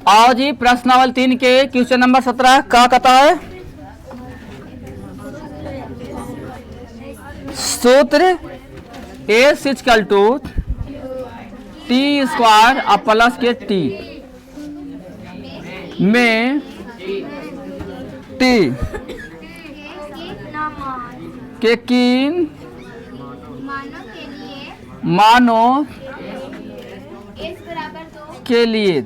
आओ जी प्रश्नावल 3 के question number 17 क्या कहता है। सूत्र S equal to T square और प्लस के टी में टी के किन मानो के लिए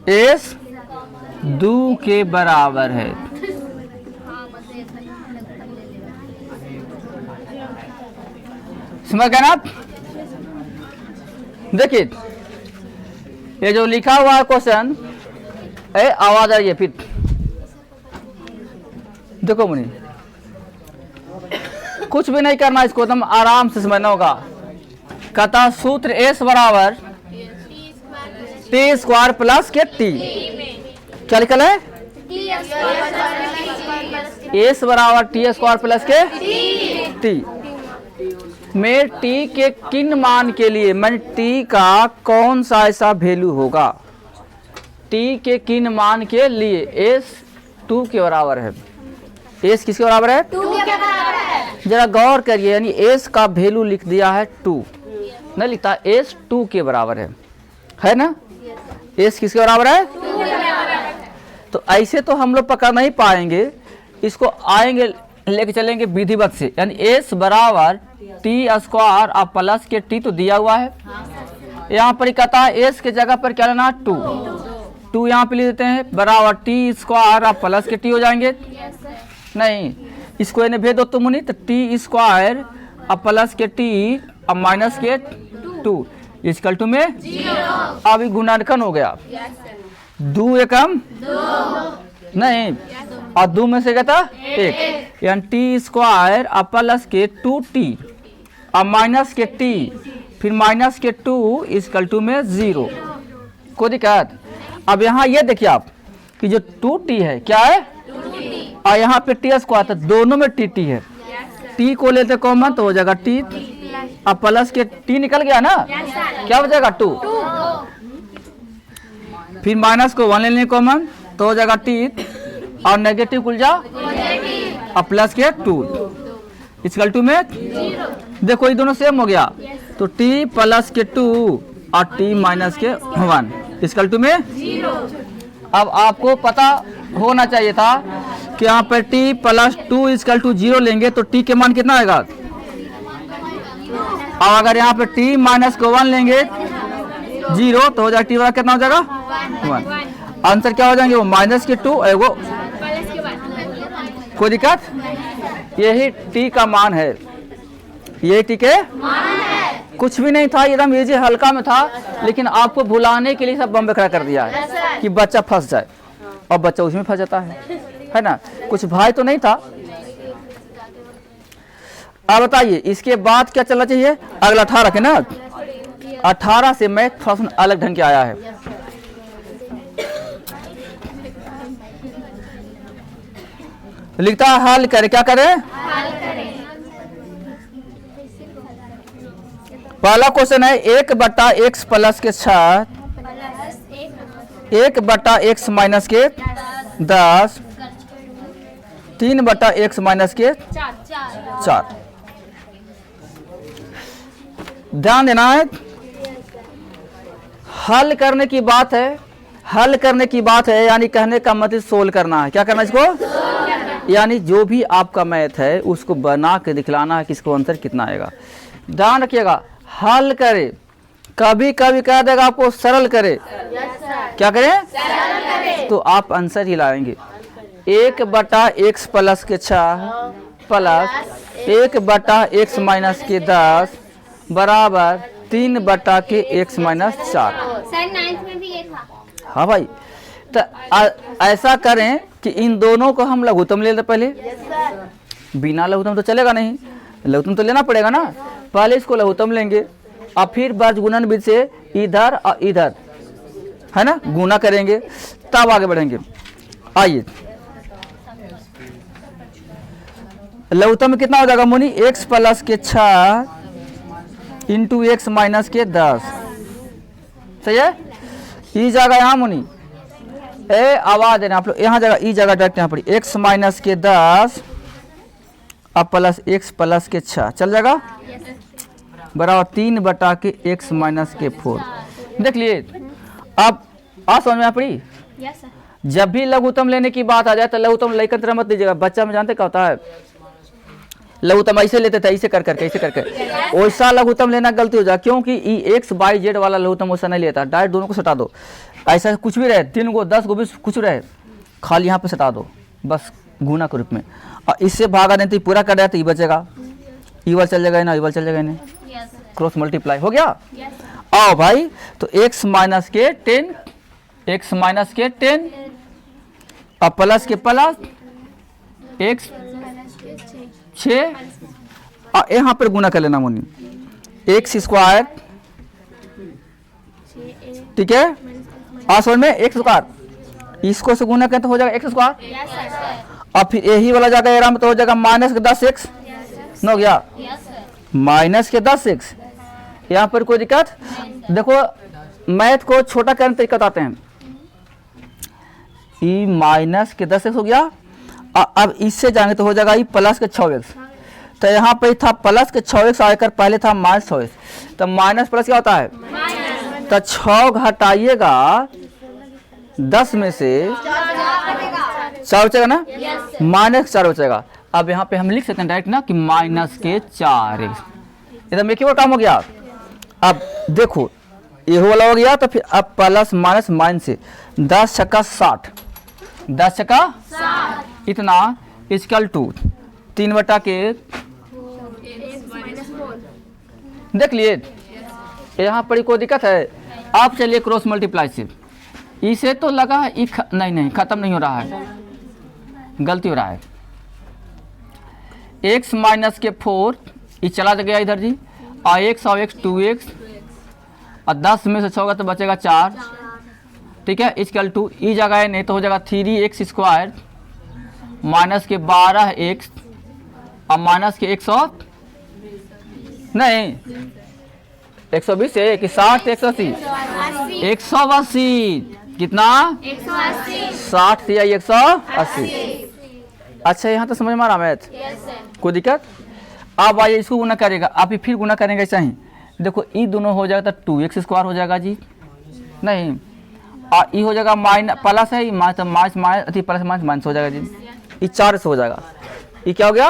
एस 2 के बराबर है। समझ गए ना आप? देखिए ये जो लिखा हुआ है क्वेश्चन, आवाज आ रही है फिर देखो मुनि, कुछ भी नहीं करना, इसको एकदम आराम से समझना होगा। कहता सूत्र एस बराबर टी स्क्वायर प्लस के टी, क्या लिखल है? एस बराबर टी स्क्वायर प्लस के टी में टी के किन मान के लिए, मैं टी का कौन सा ऐसा वैल्यू होगा, टी के किन मान के लिए एस 2 के बराबर है। एस किसके बराबर है? 2 के बराबर है। जरा गौर करिए, यानी एस का वैल्यू लिख दिया है 2, नहीं लिखता एस 2 के बराबर है ना? एस किसके बराबर है? 2 के बराबर है। तो ऐसे तो हम लोग पकड़ नहीं पाएंगे, इसको आएंगे लेके चलेंगे विधिवत से, यानी एस बराबर टी स्क्वायर और प्लस के टी तो दिया हुआ है। यहाँ पर कहता है एस के जगह पर क्या लेना? 2 यहाँ पे लिख देते हैं, बराबर टी स्क्वायर और प्लस के टी हो जाएंगे। नहीं, इसको इन्हें भेज दो तुम नहीं, तो टी स्क्वायर और प्लस के टी और माइनस के 2 इक्वल टू में 0। अभी गुणनखंड हो गया, 2 एकम 2 नहीं, और 2 में से कहता 1, यानी टी स्क्वायर और प्लस के 2t और माइनस के t फिर माइनस के 2 इक्वल टू में 0। कोई दिक्कत? अब यहाँ ये देखिए आप कि जो 2t है क्या है, और यहाँ पे टी स्क्वायर, तो दोनों में टी है। टी को लेते कॉमन तो हो जाएगा टी, अब प्लस के टी निकल गया ना, क्या बचेगा? 2। फिर माइनस को 1 ले लेंगे कॉमन तो हो जाएगा टी, और नेगेटिव कुल जा और प्लस के 2 इक्वल टू में 0। देखो ये दोनों सेम हो गया, तो टी प्लस के 2 और टी माइनस के 1 इक्वल टू में 0। अब आपको पता होना चाहिए था कि यहाँ पर t प्लस 2 इक्वल टू 0 लेंगे तो t के मान कितना आएगा, और अगर यहाँ पे t माइनस को 1 लेंगे 0 तो हो जाएगा t बराबर कितना हो जाएगा 1। आंसर क्या हो जाएंगे? वो माइनस के 2 एगो। कोई दिक्कत? यही t का मान है, यही t के मान है। कुछ भी नहीं था, एकदम इजी हल्का में था, लेकिन आपको भुलाने के लिए सब बम बखरा कर दिया है कि बच्चा फंस जाए, और बच्चा उसमें फंस जाता है ना? कुछ भाई तो नहीं था। अब बताइए इसके बाद क्या चलना चाहिए? अगला 18 के ना, 18 से मैथ थोड़ा अलग ढंग के आया है। लिखता है हल करे, क्या करे? पहला क्वेश्चन है 1/x प्लस के 6, 1/x माइनस के 10, 3/x माइनस के 4। ध्यान देना है, हल करने की बात है, हल करने की बात है, यानी कहने का मतलब सोल्व करना है। क्या करना है इसको? यानी जो भी आपका मैथ है उसको बना के दिखलाना है कि इसको आंसर कितना आएगा। ध्यान रखिएगा, हल करे, कभी कभी कह देगा आपको सरल करे, क्या करें? सरल करे, तो आप आंसर ही लाएंगे। 1/x प्लस के 6 प्लस 1/x माइनस के 10 बराबर 3/x माइनस 4। सर 9th में भी ये था। हाँ भाई, तो ऐसा करें कि इन दोनों को हम लघुत्तम ले लें पहले। बिना लघुत्तम तो चलेगा नहीं, लघुत्तम तो लेना पड़ेगा ना। पहले इसको लघुत्तम लेंगे और फिर वर्ग गुणन विधि से इधर और इधर है ना गुना करेंगे, तब आगे बढ़ेंगे। आइए लघुत्तम में कितना हो जाएगा मुनि? x प्लस के 6 इंटू एक्स माइनस के 10 सही है। ई जगह यहाँ मुनि ए आवाज देना आप लोग, यहाँ जगह ई जगह डायरेक्ट यहाँ पड़ी x माइनस के 10 अब प्लस x प्लस के 6 चल जाएगा बराबर 3 बटा के x माइनस के 4। देख लिए अब समझ में आ पड़ी। Yes sir. जब भी लघुत्तम लेने की बात आ जाए तो लघुत्तम लेकर तरह मत लीजिएगा। बच्चा में जानते क्या होता है, लघुत्तम ऐसे लेते थे, ऐसे कर करके ऐसे करके, वैसा लघुत्तम लेना गलती हो जाए, क्योंकि ई एक्स बाई जेड वाला लघुत्तम वैसा नहीं लेता। डायरेक्ट दोनों को सटा दो, ऐसा कुछ भी रहे 3 को 10 को 20 कुछ रहे, खाली यहाँ पे सटा दो बस गुना के रूप में। और इससे भागा नहीं तो पूरा कर रहा है तो ई बचेगा, ई वाला चल जाएगा ना, ई वाला चल जाएगा ना, क्रॉस मल्टीप्लाई हो गया। आओ भाई तो x माइनस के 10 x माइनस के 10 अब प्लस के प्लस x 6 और यहाँ पर गुना कर लेना मुनि x स्क्वायर, ठीक है। समझ में x स्क्वायर इसको से गुना करें तो हो जाएगा x स्क्वायर और फिर यही वाला जाएगा एरा में तो हो जाएगा माइनस के 10x न हो गया, माइनस के 10x। यहाँ पर कोई दिक्कत देखो, मैथ को छोटा करने तरीका बताते हैं। ई माइनस के 10x हो गया अब इससे जाएंगे तो हो जाएगा ई प्लस के 6x। तो यहाँ पे था प्लस के 6x आकर पहले था माइनस 6x, तो माइनस प्लस क्या होता है तो 6 घटाइएगा 10 में से 4 बचेगा ना, माइनस 4 बचेगा। अब यहाँ पे हम लिख सकते हैं डायरेक्ट ना कि माइनस के 4x, एकदम एक ही बार काम हो गया। अब देखो ये वाला हो गया तो फिर अब प्लस माइनस माइनस से 10 छक्का 60, 10 छक्का 60 इतना इक्वल टू 3 बटा के देख लिए। यहाँ पर कोई दिक्कत है, आप चलिए क्रॉस मल्टीप्लाई से, इसे तो लगा है नहीं खत्म नहीं हो रहा है, गलती हो रहा है। x माइनस के 4 ये चला गया इधर जी, और x और x 2x और 10 में से 6 होगा तो बचेगा 4, ठीक है। इक्वल टू ई जगह है नहीं तो हो जाएगा 3x स्क्वायर माइनस के 12x और माइनस के 100 नहीं 120 है कि 60 180 180 कितना 60 से 180। अच्छा यहाँ तो समझ में आ रहा मैथ, कोई दिक्कत। अब आइए इसको गुना करेगा, आप फिर गुना करेंगे ऐसा ही। देखो ई दोनों हो जाएगा तो 2x स्क्वायर हो जाएगा जी, नहीं और ई हो जाएगा माइनस प्लस है minus minus plus minus minus हो जाएगा जी, ई 4x हो जाएगा। ये क्या हो गया,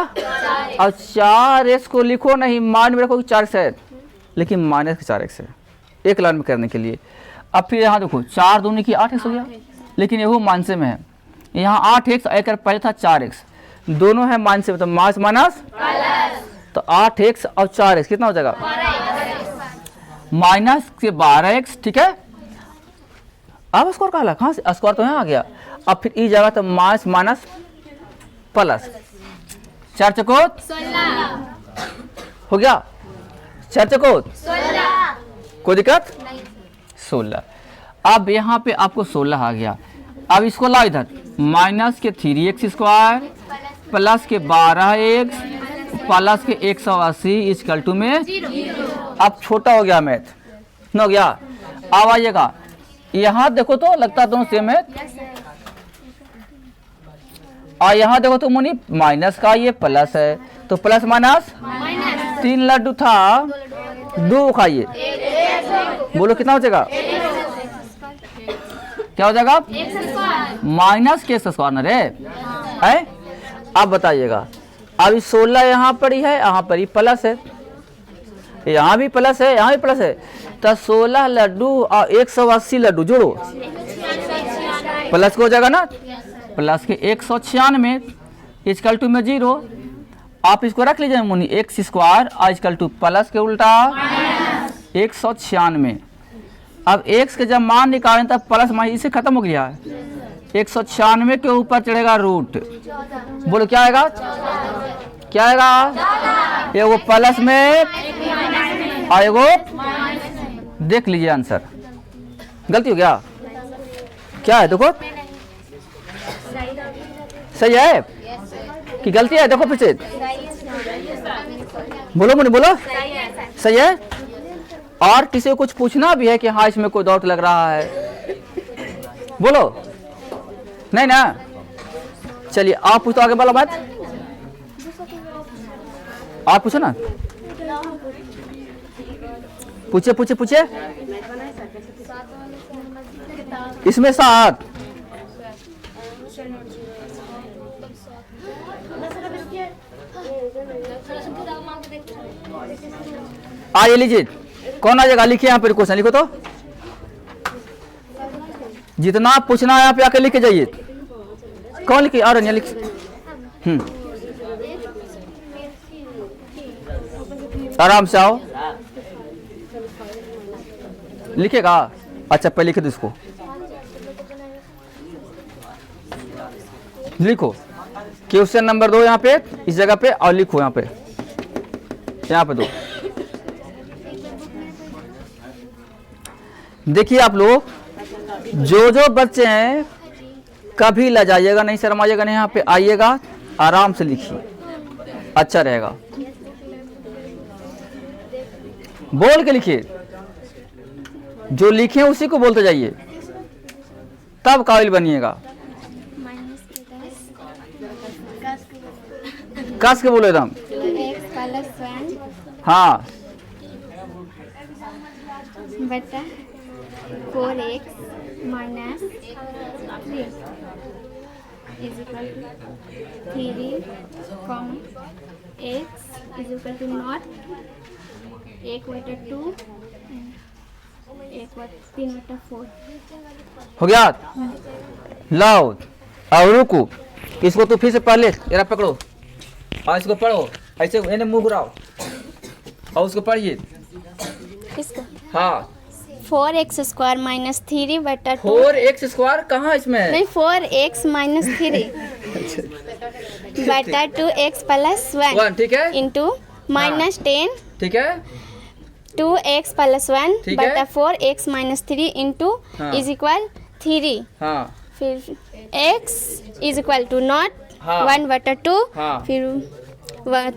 और 4x को लिखो नहीं मान में रखो 4x है लेकिन माइनस के 4x है, एक लाइन में करने के लिए। अब फिर यहाँ देखो 4 दूनी की 8x हो गया, लेकिन ये वो माइनस में है, यहाँ 8x एक पहले था 4x, दोनों है माइनस में तो माइनस माइनस तो 8x और 4x कितना हो जाएगा माइनस के 12x, ठीक है। अब स्क्वायर कहाँ कहाँ से, स्क्वायर तो यहाँ आ गया। अब फिर ई जाएगा तो माइनस माइनस प्लस 4 चकोत 16 हो गया, 4 चकोत 16 कोई दिक्कत 16। अब यहाँ पे आपको 16 आ गया। अब इसको ला इधर माइनस के 3x स्क्वायर प्लस के 12x प्लस के 180 इक्वल टू में 0। अब छोटा हो गया मैथ न हो गया। अब आइएगा यहाँ देखो तो लगता दोनों सेम है, और यहाँ देखो तो मुनी माइनस का ये प्लस है तो प्लस माइनस 3 लड्डू था 2 खाइए, बोलो कितना हो जाएगा, क्या हो जाएगा माइनस के स्क्वायर न रे है। अब बताइएगा अभी 16 यहाँ पर ही है, यहाँ पर ही प्लस है, यहाँ भी प्लस है, यहाँ भी प्लस है, तो 16 लड्डू और 180 लड्डू जोड़ो प्लस को हो जाएगा ना, प्लस के 196 इक्वल टू में 0। आप इसको रख लीजिए मुनि x स्क्वायर और इक्वल टू प्लस के उल्टा 196। अब x के जब मान निकालें तब प्लस माइनस इसे खत्म हो गया, 196 के ऊपर चढ़ेगा रूट, बोलो क्या आएगा, क्या आएगा, ये वो प्लस में और वो देख लीजिए आंसर, गलती हो गया क्या है, देखो सही है कि गलती है, देखो पीछे बोलो मुनि बोलो सही है। और किसी को कुछ पूछना भी है कि हाँ इसमें कोई डाउट लग रहा है, बोलो। नहीं ना, चलिए आप पूछो आगे वाला बात, आप पूछो ना, पूछे पूछे पूछे। इसमें 7, आइए लीजिए, कौन आ जाएगा, लिखिए यहाँ पे क्वेश्चन, लिखो तो, जितना पूछना है यहाँ पे आके लिख के जाइए। कौन लिखिए, और लिख। आराम से आओ, लिखेगा। अच्छा पहले लिखे दो इसको, लिखो क्वेश्चन नंबर 2 यहाँ पे इस जगह पे, और लिखो यहाँ पे दो। देखिए आप लोग जो बच्चे हैं कभी लजाइएगा नहीं, शर्माइएगा नहीं, यहाँ पे आइएगा, आराम से लिखिए, अच्छा रहेगा। बोल के लिखिए, जो लिखे उसी को बोलते जाइए, तब काबिल बनिएगा। कस के बोलो एकदम। हाँ, बटा 4x minus 3 is equal to 3, x is equal to not 1/2 3/4 हो गया। लाओ और रुको, इसको तो फिर से पहले जरा पकड़ो और इसको पढ़ो, ऐसे इन्हें मुंह घुराओ और उसको पढ़िए। इसका हाँ, 4x स्क्वायर माइनस 3 बटा 2 4x स्क्वायर कहाँ इसमें, नहीं 4x माइनस 3 बटा 2x प्लस 1 ठीक है, इंटू माइनस 10 ठीक है, 2x प्लस 1 ठीक है। बटा 4x माइनस 3 इंटू हाँ। इज इक्वल 3, हाँ फिर x is equal to naught हाँ। 1 बटा 2 हाँ। फिर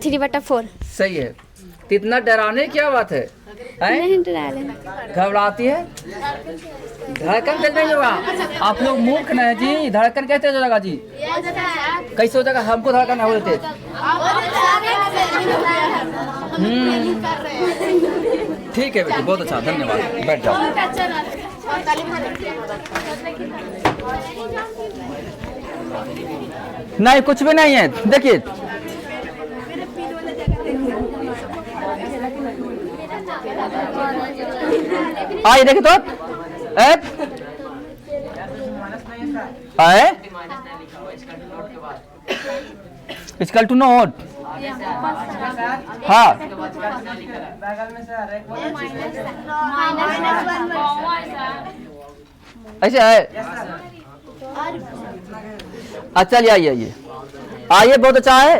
3 बटा 4। सही है। तो इतना डराने क्या बात है, नहीं डरा ले, घबराती है, धड़कन कैसे नहीं होगा। आप लोग मूर्ख न है जी, धड़कन कैसे हो जाएगा जी, कैसे हो जाएगा, हमको धड़कन हो देते। ठीक है बेटी, बहुत अच्छा, धन्यवाद, बैठ जाओ। नहीं कुछ भी नहीं है, देखिए आइए देखिए तो इक्वल टू नोट, हाँ ऐसे है। अच्छा चलिए आइए आइए आइए, बहुत अच्छा है।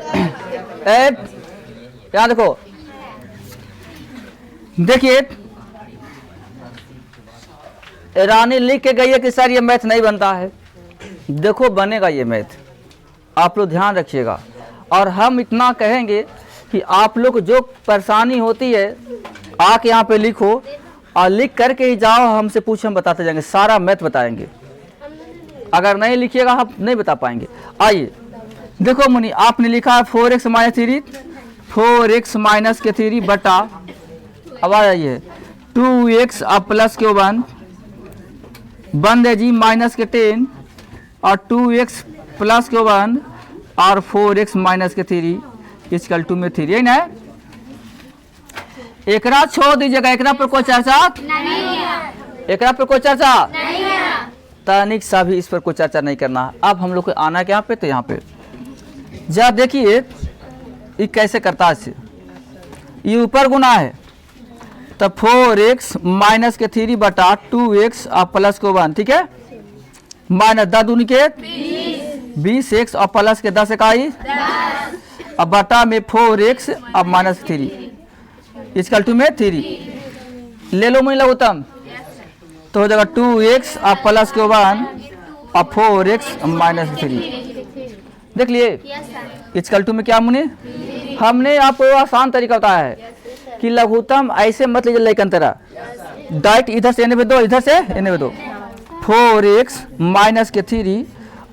यहाँ देखो, देखिए रानी लिख के गई है कि सर ये मैथ नहीं बनता है। देखो बनेगा ये मैथ, आप लोग ध्यान रखिएगा। और हम इतना कहेंगे कि आप लोग जो परेशानी होती है आके यहाँ पे लिखो, और लिख करके ही जाओ, हमसे पूछो, हम बताते जाएंगे, सारा मैथ बताएंगे। अगर नहीं लिखिएगा हम नहीं बता पाएंगे। आइए देखो मुनि, आपने लिखा है 4x माइनस 3, 4x माइनस के 3 बटा, अब आ जाइए 2x अब प्लस के 1 बंद है जी, माइनस के 10 और 2x प्लस के 1 और 4x माइनस के 3 इक्वल टू में 3, यही ना। एकरा छोड़ दीजिएगा, एकरा पर कोई चर्चा नहीं है, एकरा पर कोई चर्चा नहीं है, तनिक सा भी इस पर कोई चर्चा नहीं करना। अब हम लोग को आना है यहाँ पे, तो यहाँ पे जा देखिए ये कैसे करता है। ये ऊपर गुना है, तब 4x माइनस के 3 बटा 2x और प्लस के 1, ठीक है, माइनस 10 दूनी के 20x और प्लस के 10 इकाई, अब बटा में 4x अब माइनस 3 इक्वल टू में 3 ले लो मुझे लगोतम, तो हो जाएगा 2x और प्लस के 1 और 4x माइनस 3। देख लिए इक्वल टू में क्या मुनि, हमने आपको आसान तरीका बताया है कि कि लघुत्तम ऐसे मत लीजिए लाइक अंतरा, डाइट इधर से एने पे दो, इधर से एने पे दो। 4x माइनस के 3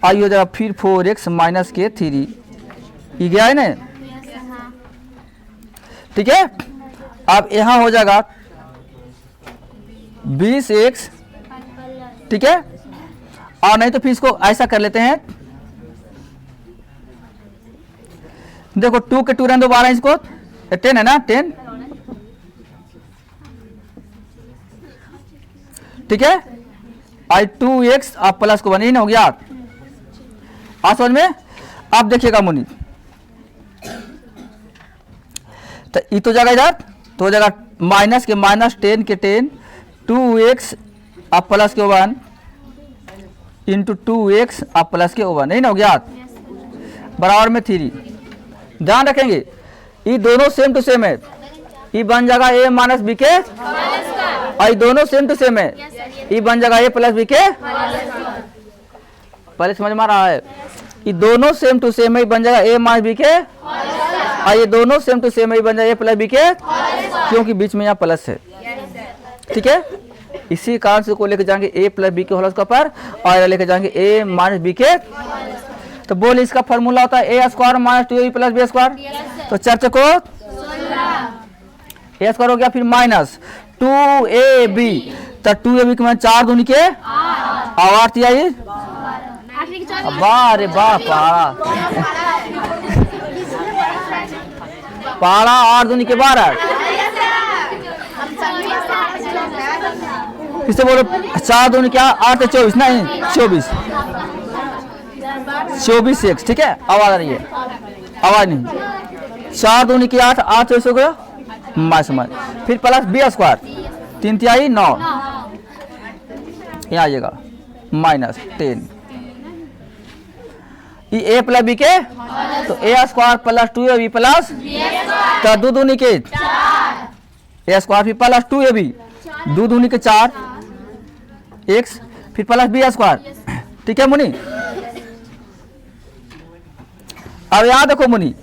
आई हो जाएगा फिर 4x माइनस के 3, ये गया है ना, ठीक है। अब यहाँ हो जाएगा 20x, ठीक है। और नहीं तो फिर इसको ऐसा कर लेते हैं, देखो 2 के 2 रहने दो 12, इसको 10 है ना 10, ठीक है। आई 2x आप प्लस को 1 हो गया, आ समझ में। आप देखिएगा मुनि, तो ये तो जाएगा इधर, तो हो जाएगा माइनस के माइनस 10 के 10, 2x आप प्लस के 1 इंटू 2x आप प्लस के 1, नहीं ना हो गया, बराबर में 3। ध्यान रखेंगे ये दोनों सेम टू सेम है, ये बन जाएगा a माइनस बी के, और ये दोनों सेम टू सेम है, ये बन जाएगा a प्लस बी के। पहले समझ में आ रहा है, ये दोनों सेम टू सेम है, बन जाएगा a माइनस बी के, और ये दोनों सेम टू सेम है, बन जाएगा a प्लस बी के, क्योंकि बीच में यहाँ प्लस है, ठीक है। इसी कारण से को लेकर जाएंगे a प्लस बी के होल स्क्वायर, और लेकर जाएंगे a माइनस बी के। तो बोल इसका फॉर्मूला होता है a square minus 2ab plus B square, तो चर्चा को a स्क्वायर हो गया, फिर माइनस 2ab, तो 2ab के 4 दूनी के 8 आई, वाह रे वाह, पारा 8 दूनी के 12, किससे बोलो 4 दूनी क्या 8 24, नहीं 24x, ठीक है। आवाज आ रही है, आवाज नहीं, 4 दूनी की 8, 8 24 हो गया माइनस माइनस, फिर प्लस बी स्क्वायर 3 तिहाई 9, यहाँ आइएगा माइनस 10, ये a प्लस बी के, तो a square plus 2ab plus, तो 2 दूनी के a स्क्वायर फिर प्लस 2ab, 2 दूनी के 4 x, फिर प्लस बी स्क्वायर, ठीक है मुनि। अब यहाँ देखो मुनि,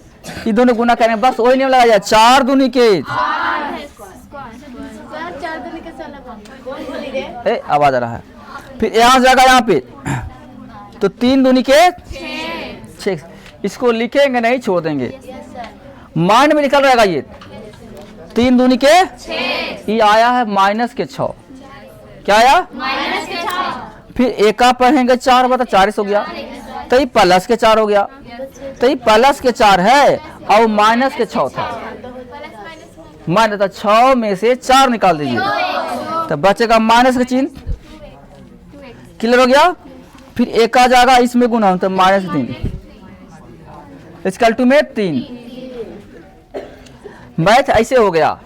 ये दोनों गुना करें, बस वही नियम लगाया, 4 दूनी के, आवाज आ रहा है, फिर यहाँ जाएगा यहाँ पे, तो 3 दूनी के 6, इसको लिखेंगे नहीं, छोड़ देंगे, माइंड में निकल रहेगा ये, 3 दूनी के, ये आया है माइनस के 6, क्या आया माइनस के 6, फिर एक आप पढ़ेंगे 4 बता 40 हो गया, तो ये प्लस के 4 हो गया, तो ये प्लस के 4 है और माइनस के 6 था, माइनस, तो 6 में से 4 निकाल दीजिए, तो बचेगा माइनस का चिन्ह, क्लियर हो गया। फिर एक आ जाएगा इसमें गुना, तो माइनस 3 इसकल टू में 3, मैथ ऐसे हो गया।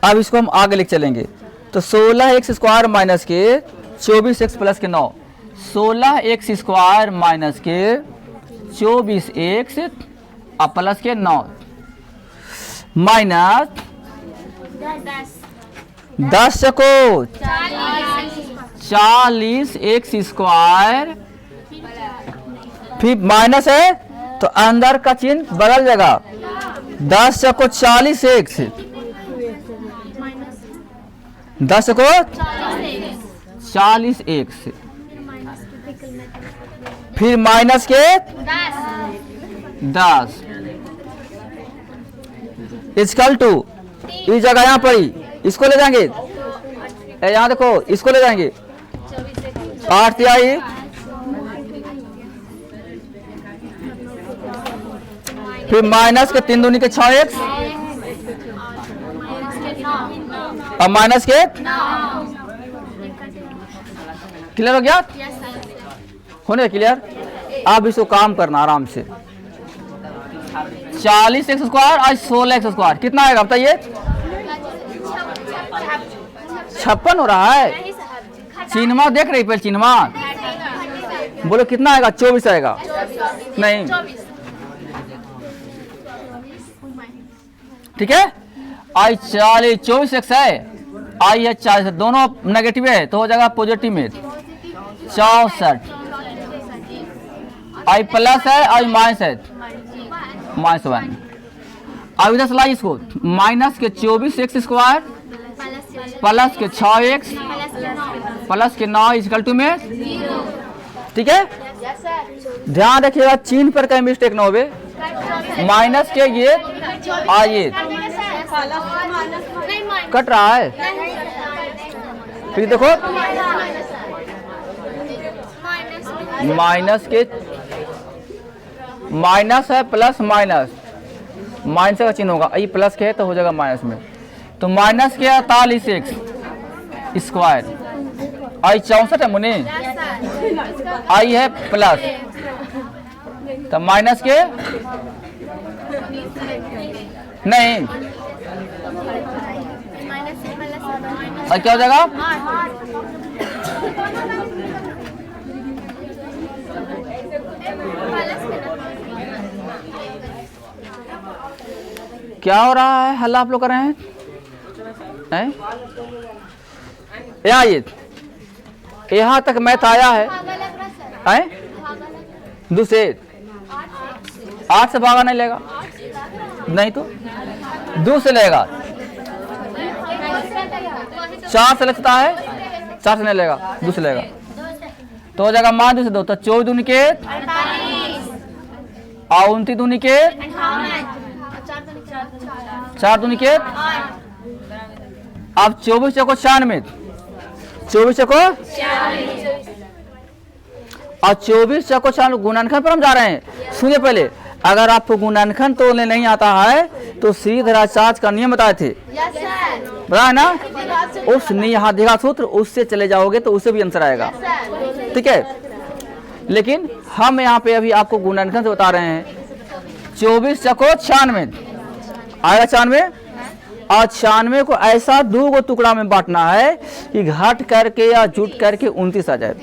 अब इसको हम आगे लिख चलेंगे, तो 16x स्क्वायर माइनस के 24x प्लस के 9, 16x स्क्वायर माइनस के 24x प्लस के 9 माइनस 10 को 40x स्क्वायर, फिर माइनस है तो अंदर का चिन्ह बदल जाएगा, 10 को 40x, 10 को 40x, फिर माइनस के 10 इक्वल टू, इस जगह यहाँ पर ही इसको ले जाएंगे, यहाँ देखो इसको ले जाएंगे 8 तिहाई, फिर माइनस के 3 दूनी के 6x, और माइनस के, क्लियर हो गया, होने क्लियर। अब इसको काम करना आराम से, 40x स्क्वायर और 16x स्क्वायर कितना आएगा बताइए, 56 हो रहा है, चिन्हवा देख रही पर चिन्हवा, बोलो कितना आएगा, 24 आएगा, नहीं ठीक है। आई 40 24x है, आई है 40, दोनों नेगेटिव है तो हो जाएगा पॉजिटिव में 64, आई प्लस है आई माइनस है -1, अब इधर से लाइए इसको, माइनस के 24x स्क्वायर प्लस के 6x प्लस के 9 इक्वल टू में, ठीक है। ध्यान रखिएगा चिन्ह पर कहीं मिस्टेक ना होवे। माइनस के ये आइए कट रहा है, फिर देखो माइनस के माइनस है प्लस माइनस, माइनस का चिन्ह होगा, ये प्लस के है तो हो जाएगा माइनस में, तो माइनस के 48x स्क्वायर, आई 64 है मुनि, आई है प्लस, तो माइनस के नहीं, और क्या हो जाएगा, क्या हो रहा है, हल्ला आप लोग कर रहे हैं, यहाँ तक मैथ आया है, दूसरे 8 से भागा नहीं लेगा, नहीं तो 2 से लेगा, 4 से लगता है, 4 से नहीं लेगा, 2 से लेगा, तो हो जाएगा मान 2 से 2, तो 24 दूनी के 29 दूनी के 4 दूनी के, अब 24 चौको 96, 24 चौको और 24 चौको 96 गुणनखंड पर हम जा रहे हैं। सुनिए पहले, अगर आपको गुणनखंड तोड़ने नहीं आता है तो सीधा चार्ज का नियम बताए थे, बताया ना, उस निहाधिका सूत्र उससे चले जाओगे तो उससे भी आंसर आएगा, ठीक है। लेकिन हम यहाँ पे अभी आपको गुणनखंड से बता रहे हैं। 24 चौको 96 आएगा, 96 और 96 को ऐसा 2 गो टुकड़ा में बांटना है कि घट करके या जुट करके 29 आ जाए।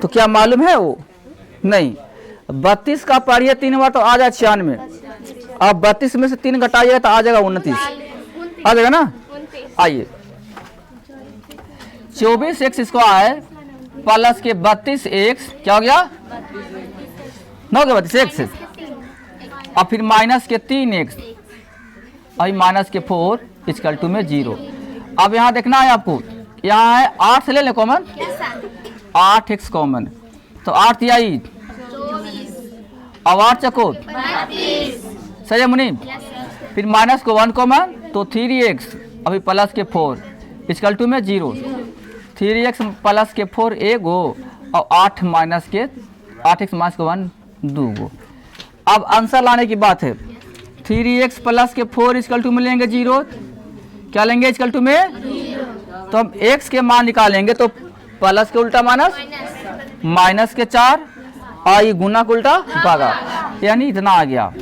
तो क्या मालूम है वो नहीं, 32 का पढ़िए 3 बार तो आ जाए 96, अब 32 में से 3 घटाइएगा तो आ जाएगा 29, आ जाएगा ना। आइए 24x स्क्वायर प्लस के 32x क्या हो गया, 9 के 32x, और फिर माइनस के 3x और माइनस के 4 इक्वल टू में 0। अब यहाँ देखना है आपको, यहाँ है 8 से ले ले कॉमन, 8x कॉमन, तो 8 आई अब 8 चको सही है मुनि, फिर माइनस को 1 कॉमन तो 3x अभी प्लस के 4 इक्वल टू में 0, 3x प्लस के 4 एगो और 8 माइनस के 8x माइनस को 1 2 गो। अब आंसर लाने की बात है, 3x प्लस के 4 इक्वल टू में लेंगे 0, क्या लेंगे इक्वल टू में, तो हम x के मान निकालेंगे तो प्लस के उल्टा माइनस, माइनस के 4 और ये गुना के उल्टा भागा, यानी इतना आ गया।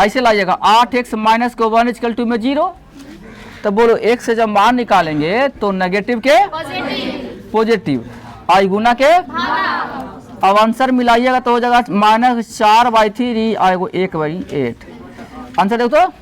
ऐसे लाइएगा 8x माइनस को 1 इक्वल टू में 0, तो बोलो x से जब मान निकालेंगे तो नेगेटिव के पॉजिटिव और गुना के, अब आंसर मिलाइएगा तो हो जाएगा -4/3 और 1/8। आंसर देखो तो